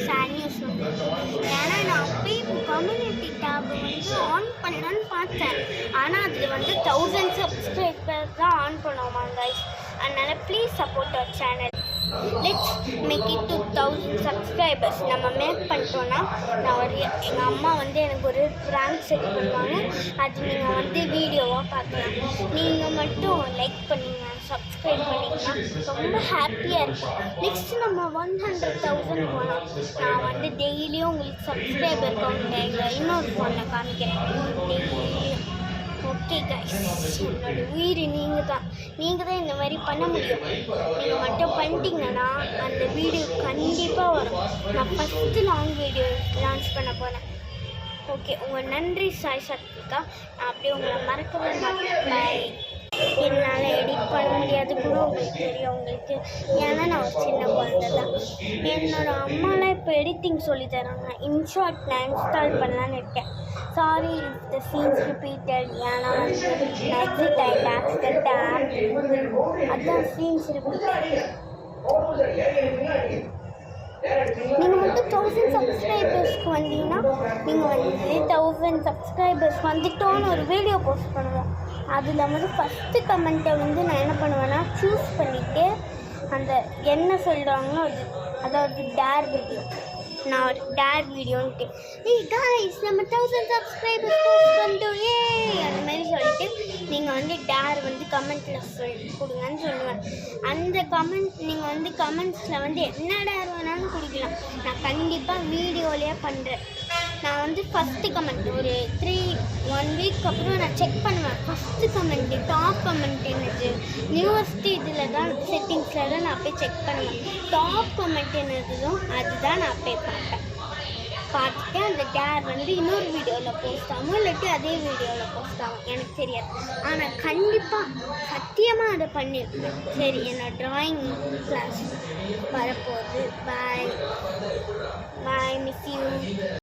Sad news வந்துச்சு. ஏன்னா நான் அப்பயே கம்யூனிட்டி டேப் வந்து ஆன் பண்ணலான்னு பார்த்தேன். ஆனால் அதில் வந்து 1000 சப்ஸ்கிரைபர்ஸ் தான் ஆன் பண்ணுவோமா கைஸ். அதனால் please support our channel. Let's make it to 1000 subscribers. நம்ம மேக் பண்ணிட்டோன்னா நான் எங்கள் அம்மா வந்து எனக்கு ஒரு ப்ராங்க் செட் பண்ணுவாங்க. அது நீங்கள் வந்து வீடியோவாக பார்க்கலாம். நீங்கள் மட்டும் லைக் பண்ணிங்க, சப்ஸ்கிரைப் பண்ணிங்கன்னா ரொம்ப ஹாப்பியாக இருக்கும். நெக்ஸ்ட்டு நம்ம 100,000 போனோம். நான் வந்து டெய்லியும் உங்களுக்கு சப்ஸ்கிரைபர் கவுண்ட் இன்னொரு ஃபோனில் காமிக்கிறேன் டெய்லியும். ஓகே கைஸ், என்னோட உயிர் நீங்கள் தான் இந்த மாதிரி பண்ண முடியும். நீங்கள் மட்டும் பண்ணிட்டீங்கன்னா அந்த வீடியோ கண்டிப்பாக வரும். நான் ஃபஸ்ட்டு லாங் வீடியோ லான்ச் பண்ண போகிறேன். ஓகே, உங்கள் நன்றி சாய் சத்விகா. நான் அப்படியே உங்களை மறக்கவே மாட்டேன். பாய். என்னால் எடிட் பண்ண முடியாது கூட உங்களுக்கு தெரியும் உங்களுக்கு. ஏன்னா நான் ஒரு சின்ன குழந்தை தான். என்னோடய அம்மாலாம் இப்போ எடிட்டிங் சொல்லி தராங்க. இன்ஷாட் நான் இன்ஸ்டால் பண்ணலான்னு இருக்கேன். Sorry if the scenes repeated. ஏன்னா வந்து எக்ஸிட் ஆகிட்டு ஆக்சிடென்ட் அதான் சீன்ஸ் ரிப்பீட்டட். நீங்கள் மட்டும் 1000 சப்ஸ்கிரைபர்ஸ்க்கு வந்தீங்கன்னா நீங்கள் வந்து 1000 சப்ஸ்கிரைபர்ஸ் வந்துட்டோன்னு ஒரு வீடியோ போஸ்ட் பண்ணுவோம். அதில் வந்து ஃபஸ்ட்டு கமெண்ட்டை வந்து நான் என்ன பண்ணுவேன்னா சூஸ் பண்ணிவிட்டு அந்த என்ன சொல்கிறாங்களோ அதாவது டேர் வீடியோ. நான் ஒரு டேர் வீடியோன்ட்டு காய்ஸ் நம்ம 1000 சப்ஸ்கிரைபர்ஸ் போஸ்ட் பண்ணிட்டோம் அந்த மாதிரி சொல்லிட்டு நீங்கள் வந்து டேர் வந்து கமெண்ட்டில் கொடுங்கன்னு சொல்லுவேன். அந்த கமெண்ட் நீங்கள் வந்து கமெண்ட்ஸில் வந்து என்ன டேர் வேணாலும் கொடுக்கலாம். நான் கண்டிப்பாக வீடியோலேயே பண்ணுறேன். நான் வந்து ஃபஸ்ட்டு கமெண்ட் ஒரு 1 வீக் அப்புறம் நான் செக் பண்ணுவேன். ஃபஸ்ட்டு கமெண்ட்டு டாப் கமெண்ட் என்னது யூனிவர்சிட்டி இதில் தான் செட்டிங்ஸில் தான் நான் போய் செக் பண்ணுவேன். டாப் கமெண்ட் என்னதும் அதுதான் நான் போய் பார்த்துட்டு அந்த டேர் வந்து இன்னொரு வீடியோவில் போஸ்ட் ஆகும், இல்லாட்டி அதே வீடியோவில் போஸ்ட் ஆகும், எனக்கு தெரியாது. ஆனால் கண்டிப்பாக சத்தியமாக அதை பண்ணியிருக்கேன். சரி, என்னோடய ட்ராயிங் கிளாஸ் வரப்போகுது. பாய், மிஸ் யூ.